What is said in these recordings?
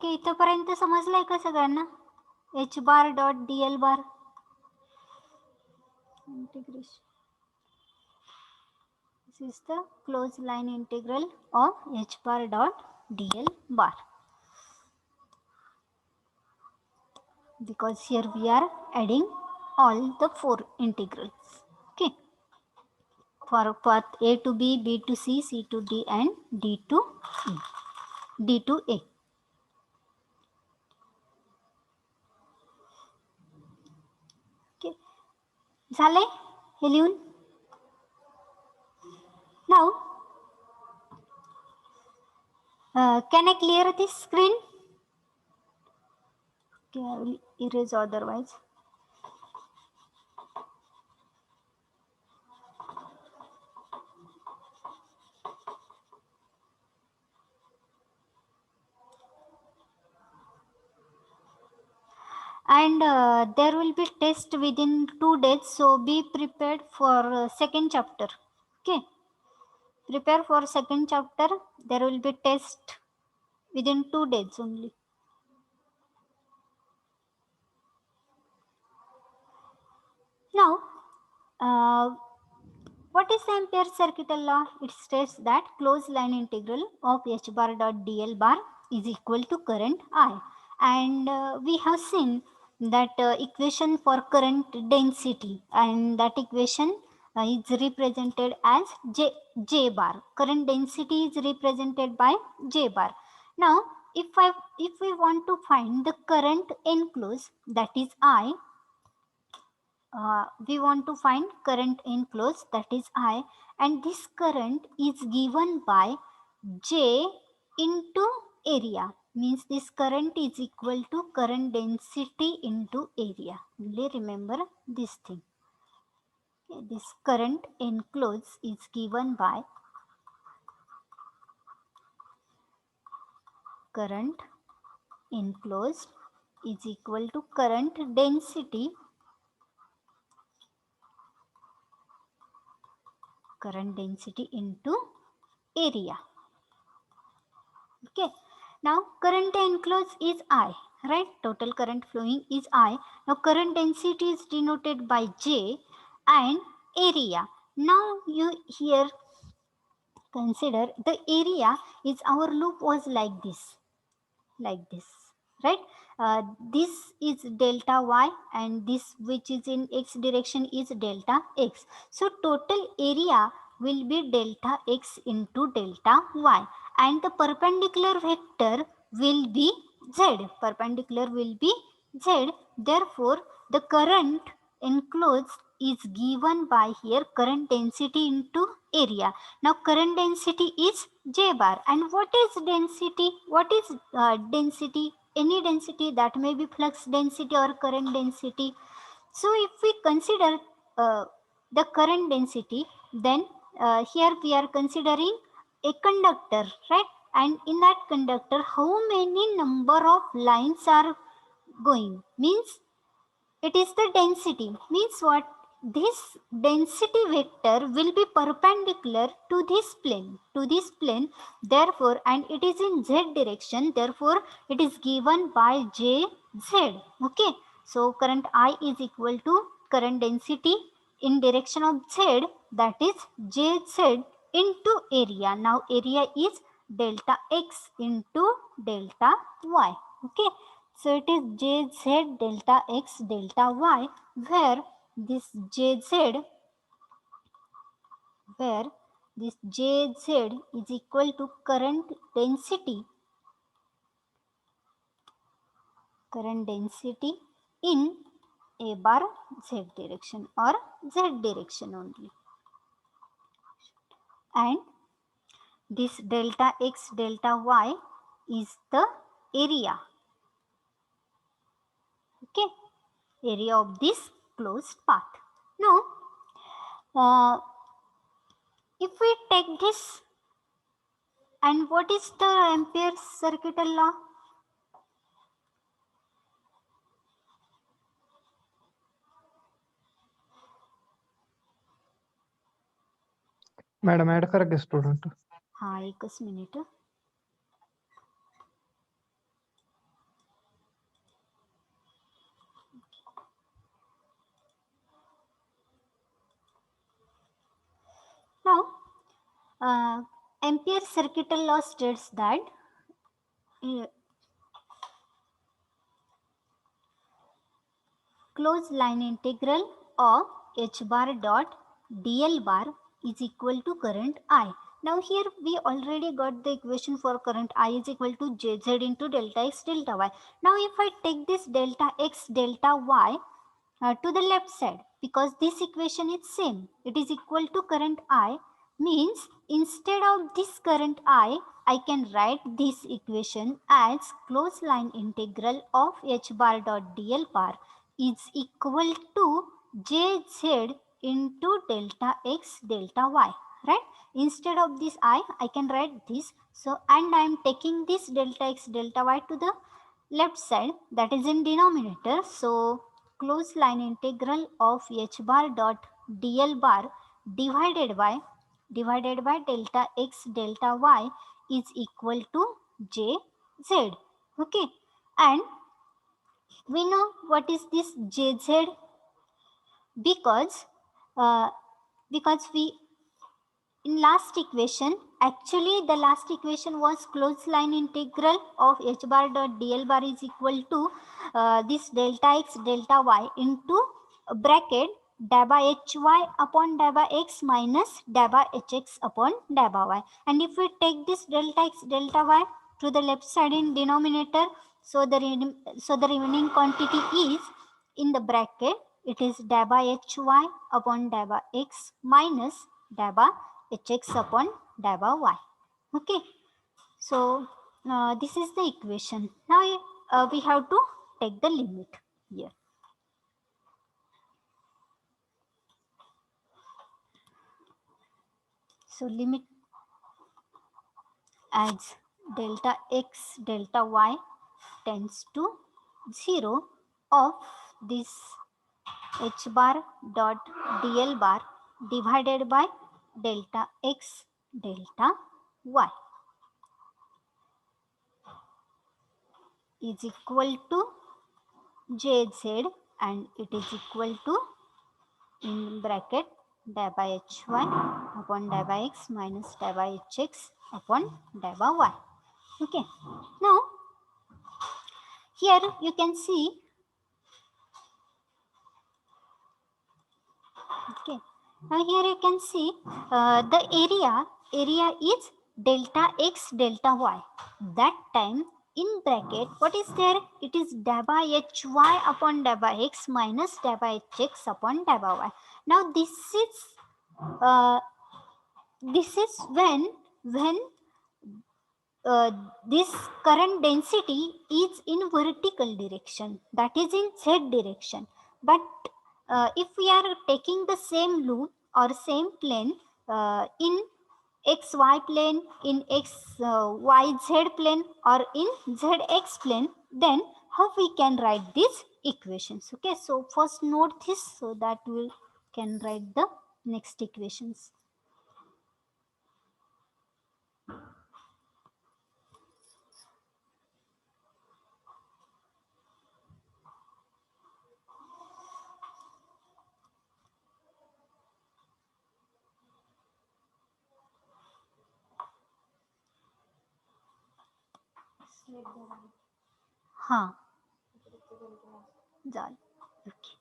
Okay, इथपर्यंत समजलंय का सगळ्यांना? h bar dot dl bar integration. This is the closed line integral of h bar dot dl bar, because here we are adding all the 4 integrals. Okay, for path a to b, b to c, c to d and d to e, d to a. Okay, झाले हे लिहून? Now can I clear this screen? Okay, I will erase otherwise. And there will be test within 2 days, so be prepared for second chapter. Okay, prepare for second chapter. There will be test within 2 days only. Now what is the Ampere's circuital law? It states that closed line integral of h bar dot dl bar is equal to current I, and we have seen that equation for current density, and that equation is represented as J bar. Current density is represented by J bar. Now if we want to find the current enclosed, that is I, we want to find current enclosed, that is I, and this current is given by J into area, means this current is equal to current density into area. Only remember this thing. Okay, this current enclosed is given by current enclosed is equal to current density into area. Okay, now current enclosed is I, right? Total current flowing is I. Now current density is denoted by J and area. Now you here consider the area is, our loop was like this, right? This is delta y, and this which is in x direction is delta x. So total area will be delta x into delta y, and the perpendicular vector will be z. Therefore the current enclosed is given by here current density into area. Now current density is J bar, and what is density? Density? Any density, that may be flux density or current density. So if we consider the current density, then here we are considering a conductor, right? And in that conductor, how many number of lines are going, means it is the density. Means what? This density vector will be perpendicular to this plane, therefore, and it is in z direction, therefore it is given by Jz. Okay, so current I is equal to current density in direction of z, that is Jz into area. Now area is delta x into delta y. Okay, so it is Jz delta x delta y, where this Jz is equal to current density in a bar z direction or z direction only, and this delta x delta y is the area. Okay, area of this closed path. Now if we take this, and what is the Ampere's circuital law? Madam add करा की student. हाँ एकच minute. Ampere's circuital law states that closed line integral of h bar dot dl bar is equal to current I. Now here we already got the equation for current I is equal to jz into delta x delta y. Now if I take this delta x delta y to the left side, because this equation is same, it is equal to current I, means instead of this current I can write this equation as closed line integral of h bar dot dl bar is equal to jz into delta x delta y, right? Instead of this I can write this. So and I am taking this delta x delta y to the left side, that is in denominator. So closed line integral of h bar dot dl bar divided by delta x delta y is equal to jz. Okay, and we know what is this jz because uh, we in last equation, actually the last equation was closed line integral of h bar dot dl bar is equal to this delta x delta y into bracket daba hy upon daba x minus daba hx upon daba y. And if we take this delta x delta y to the left side in denominator, so the remaining quantity is in the bracket, it is daba hy upon daba x minus daba hx upon daba y. Okay, so this is the equation. Now we have to take the limit here. So limit as delta x delta y tends to 0 of this h bar dot dl bar divided by delta x delta y is equal to jz, and it is equal to in bracket daba hy upon daba x minus daba hx upon daba y. Okay, now here you can see, okay, now here you can see the area is delta x delta y. That time in bracket what is there, it is daba hy upon daba x minus daba hx upon daba y. Now uh, this is when uh, this current density is in vertical direction, that is in z direction. But if we are taking the same loop or same plane in xy plane, in yz plane, or in zx plane, then how we can write these equations? Okay, so first note this so that we can write the next equations. हाँ जाल. Okay.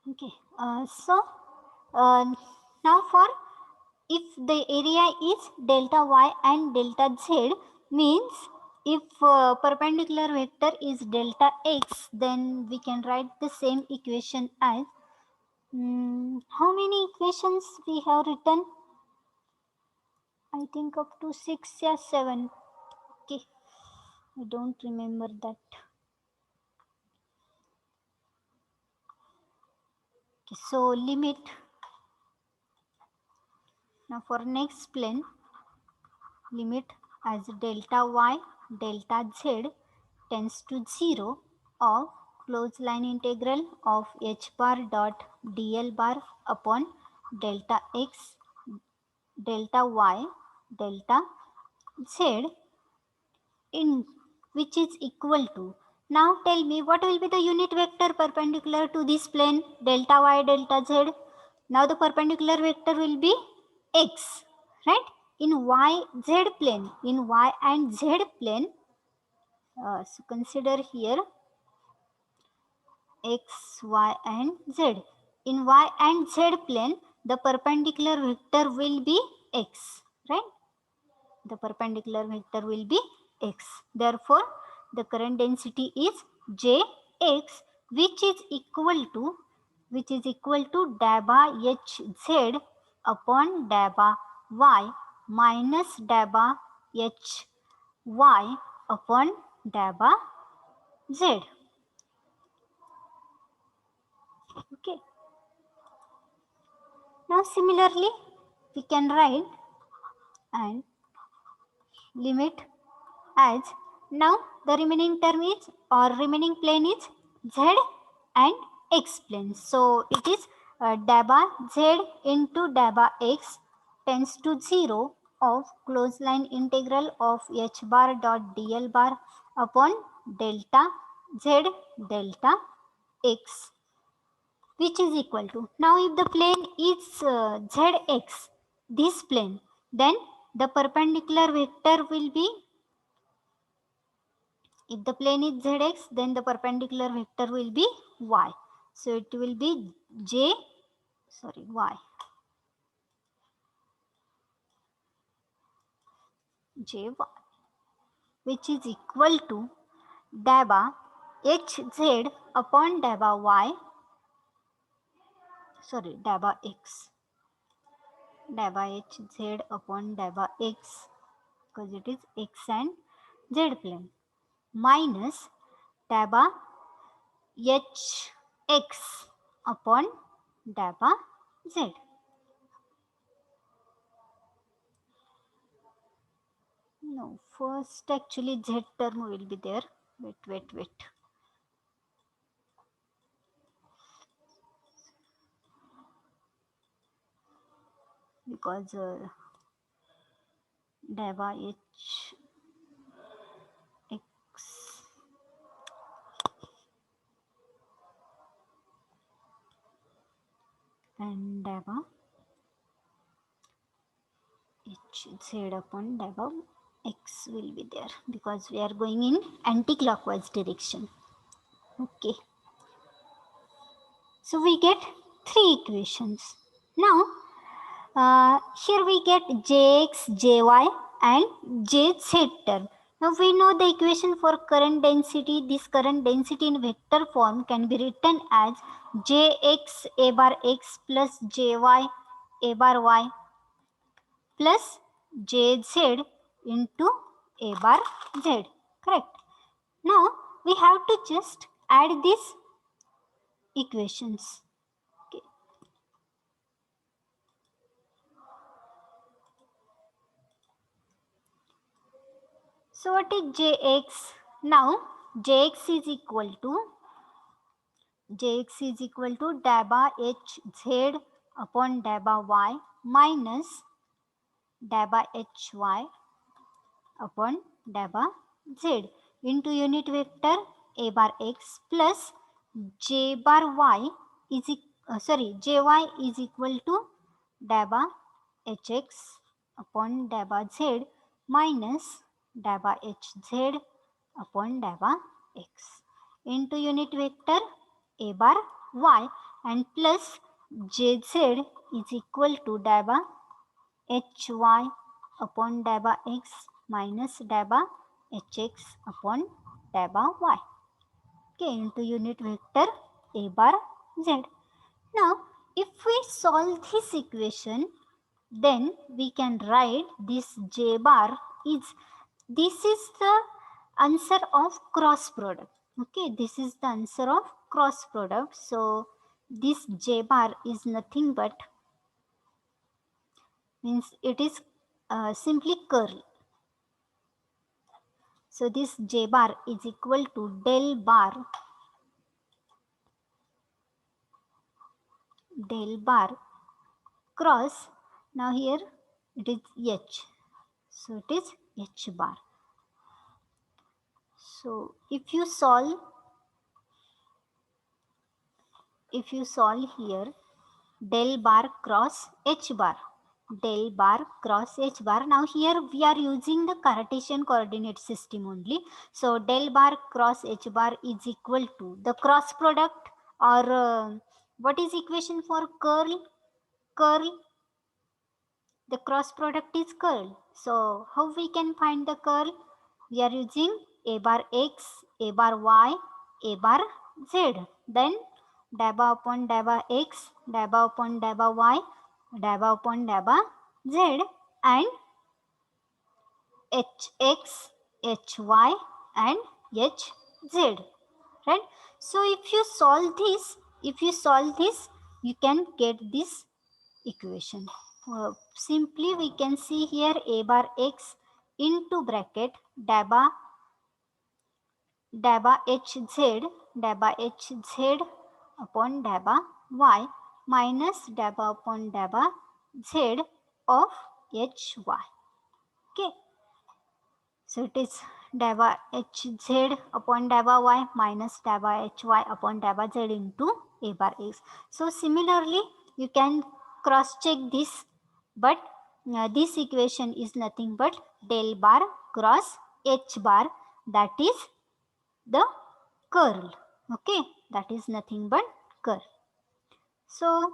Okay, so uh, now for if the area is delta y and delta z, means if perpendicular vector is delta x, then we can write the same equation as how many equations we have written? I think up to 6 or 7. Okay, I don't remember that. Okay, so limit Now for next plane, limit as delta y delta z tends to 0 of closed line integral of h bar dot dl bar upon delta x delta y delta z in which is equal to, now tell me what will be the unit vector perpendicular to this plane delta y delta z. Now the perpendicular vector will be x, right? In y z plane, in y and z plane, so consider here x, y and z. In y and z plane, the perpendicular vector will be x, right? The perpendicular vector will be x. Therefore, the current density is Jx, which is equal to daba Hz upon daba y minus daba Hy upon daba z. Okay. Now similarly, we can write and limit as, now the remaining term is, or remaining plane is z and x plane. So it is daba z into daba x tends to 0 of closed line integral of h bar dot dl bar upon delta z delta x, which is equal to, now if the plane is zx, this plane, then the perpendicular vector will be, if the plane is zx, then the perpendicular vector will be y. So it will be y, which is equal to daba hz upon daba y, daba x, daba hz upon daba x, because it is x and z plane, minus daba hx upon daba z. No, first actually z term will be there. Wait. Because daba h x and daba h z upon daba x will be there, because we are going in anti-clockwise direction. Okay. So we get three equations. Now here we get jx, jy and jz term. Now we know the equation for current density. This current density in vector form can be written as jx a bar x plus jy a bar y plus jz into a bar z. Correct. Now we have to just add these equations. Okay. So what is jx? Now jx is equal to daba hz upon daba y minus daba hy upon daba z into unit vector a bar x plus j bar y is jy is equal to daba hx upon daba z minus daba hz upon daba x into unit vector a bar y and plus jz is equal to daba hy upon daba x minus daba hx upon daba y. Okay, into unit vector a bar z. Now, if we solve this equation, then we can write this j bar is, this is the answer of cross product. Okay, this is the answer of cross product. So this j bar is nothing but means it is simply curl. So this J bar is equal to del bar cross, now here it is H, so it is H bar. So if you solve here del bar cross H bar, del bar cross H bar, now here we are using the Cartesian coordinate system only. So del bar cross H bar is equal to the cross product, or what is equation for curl? The cross product is curl. So how we can find the curl? We are using a bar x, a bar y, a bar z. Then dabba upon dabba x, dabba upon dabba y, dabba upon dabba z, and hx, hy, and hz. Right? So if you solve this, you can get this equation. Simply we can see here a bar x into bracket dabba hz upon dabba y minus dabba upon dabba z of hy. Okay, so it is dabba hz upon dabba y minus dabba hy upon dabba z into a bar x. So similarly you can cross check this, but this equation is nothing but del bar cross h bar, that is the curl. Okay, that is nothing but curl. So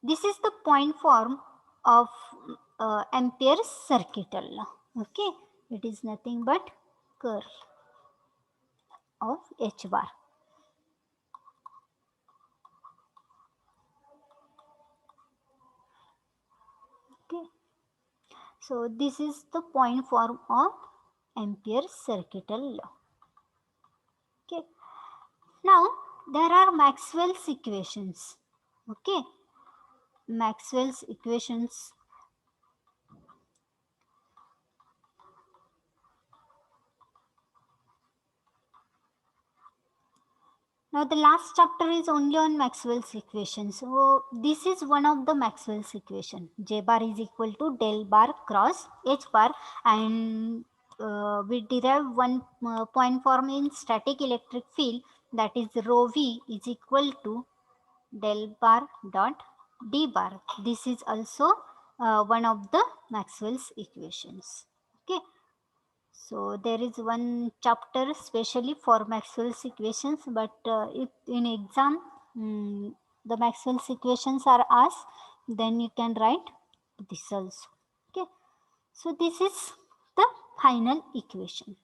this is the point form of Ampere's circuital law. Okay, it is nothing but curl of h bar. Okay, so this is the point form of Ampere's circuital law. Okay, now there are Maxwell's equations. Okay, Maxwell's equations. Now the last chapter is only on Maxwell's equation. So this is one of the Maxwell's equation. J bar is equal to del bar cross H bar, and we derive one point form in static electric field, that is rho v is equal to del bar dot d bar. This is also one of the Maxwell's equations. Okay. So there is one chapter specially for Maxwell's equations, but if in exam the Maxwell's equations are asked, then you can write this also. Okay. So this is the final equation.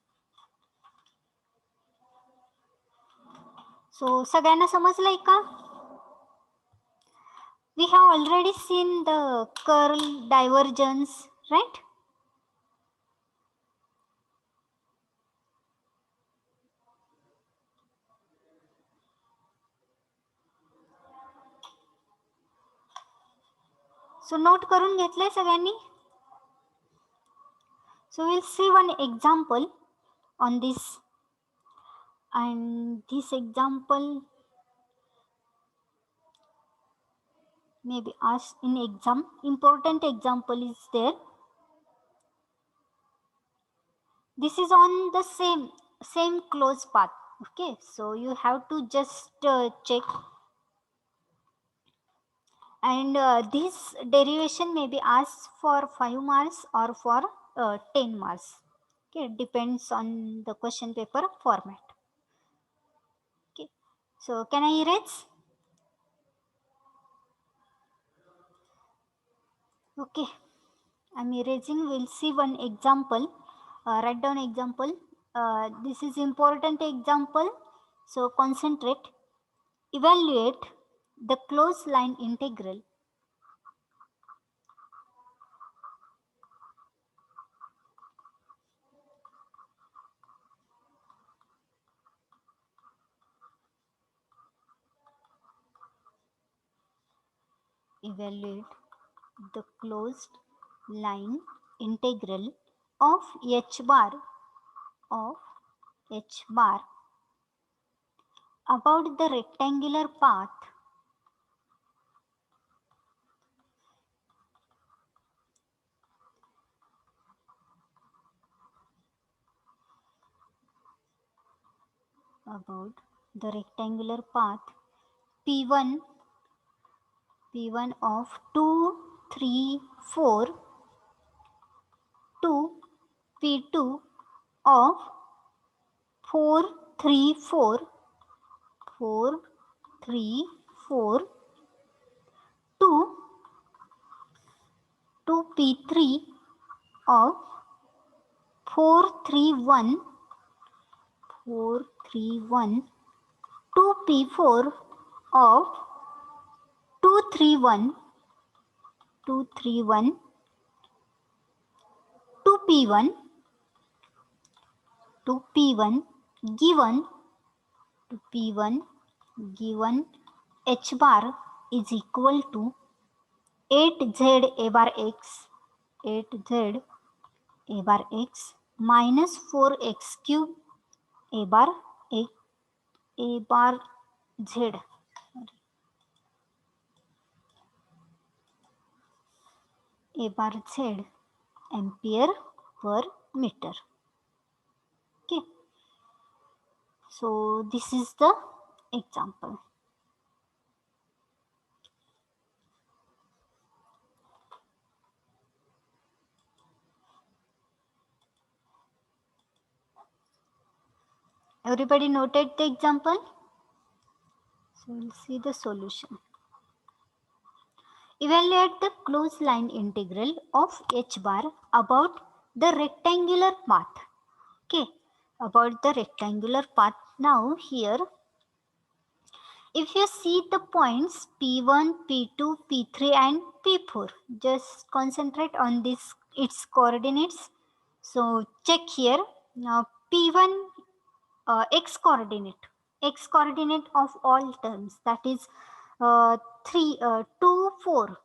So सगळ्यांना समजलंय का? We have already seen the curl, divergence, right? So note करून घेतलंय सगळ्यांनी? So we'll see one example on this, and this example may be asked in exam. Important example is there. This is on the same closed path. Okay, so you have to just check, and this derivation may be asked for 5 marks or for 10 marks. Okay, it depends on the question paper format. Okay, so can I erase? Okay, I'm erasing. We'll see one example. Write down example. This is important example, so concentrate. Evaluate the closed line integral evaluate the closed line integral of h bar about the rectangular path p1 of 2 3 4 to p2 of 4 3 4 to p3 of 4 3 1 to p4 of 2 3 1 to p1 given h bar is equal to 8z a bar x minus 4x cube a bar z ampere per meter. Okay, so this is the example. Everybody noted the example? So we'll see the solution. Evaluate the closed line integral of h bar about the rectangular path. Okay, about the rectangular path. Now here, if you see the points P1, P2, P3 and P4, just concentrate on this its coordinates. So check here. Now P1 x coordinate of all terms, that is 2 4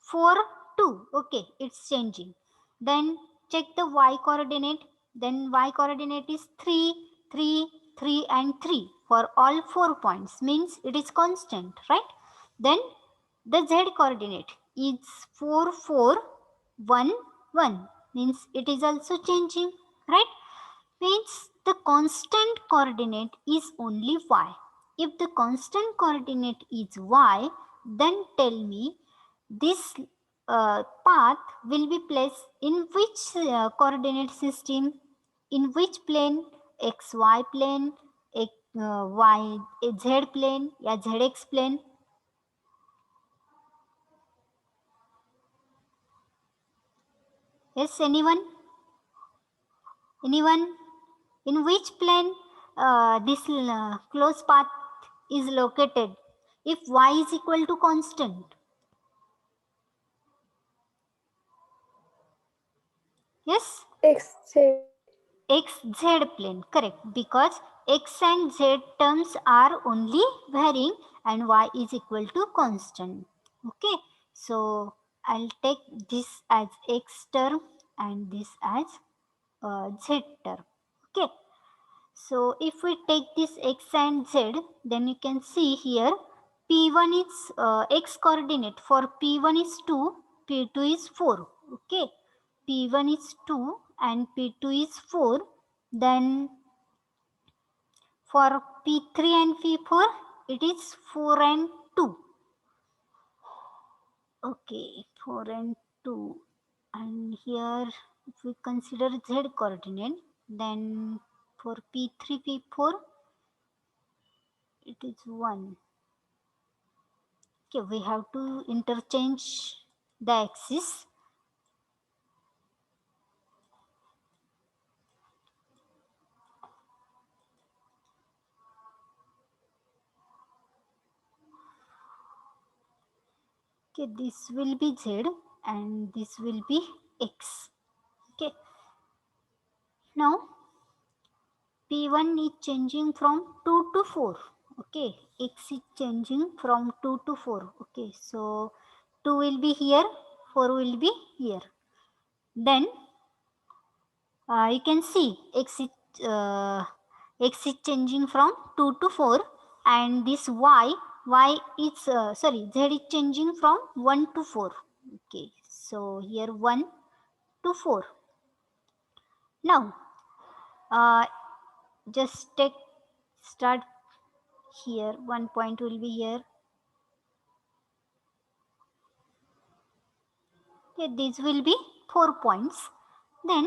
4 2. Okay, it's changing. Then check the y coordinate. Then y coordinate is 3 3 3 and 3 for all 4 points, means it is constant, right? Then the z coordinate is 4 4 1 1, means it is also changing, right? Means the constant coordinate is only y. If the constant coordinate is y, then tell me this path will be placed in which coordinate system, in which plane, xy plane, y z plane, या zx plane. Yes, anyone? In which plane this closed path is located if y is equal to constant? Yes? XZ plane, correct, because x and z terms are only varying and y is equal to constant. Okay, so I'll take this as x term and this as z term. Okay, so if we take this x and z, then you can see here p1 is x coordinate for p1 is 2, p2 is 4. Okay, p1 is 2 and p2 is 4. Then for p3 and p4 it is 4 and 2. Okay, 4 and 2. And here if we consider z coordinate, then for p3 p4 it is 1. Okay, we have to interchange the axis. Okay, this will be z and this will be x. Okay, now p1 is changing from 2 to 4. Okay, x is changing from 2 to 4. Okay, so 2 will be here, 4 will be here. Then you can see x is changing from 2 to 4, and this y is z is changing from 1 to 4. Okay, so here 1 to 4. Now just start here. 1 point will be here. Here these will be 4 points. Then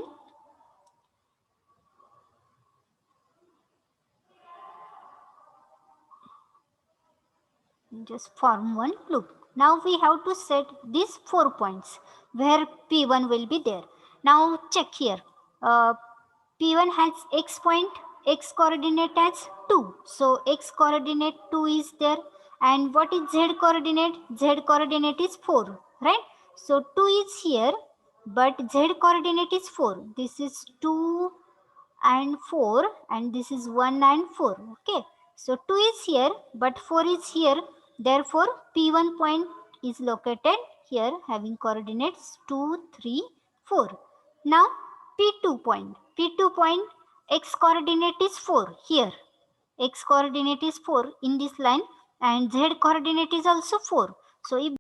just form one loop. Now we have to set these 4 points where P1 will be there. Now check here. P1 has x point, x coordinate as 2. So x coordinate 2 is there. And what is z coordinate? Z coordinate is 4, right? So 2 is here, but z coordinate is 4. This is 2 and 4, and this is 1 and 4. Okay, so 2 is here, but 4 is here. Therefore P1 point is located here having coordinates 2, 3, 4. Now P2 point x coordinate is 4 here. X coordinate is 4 in this line, and z coordinate is also 4. So if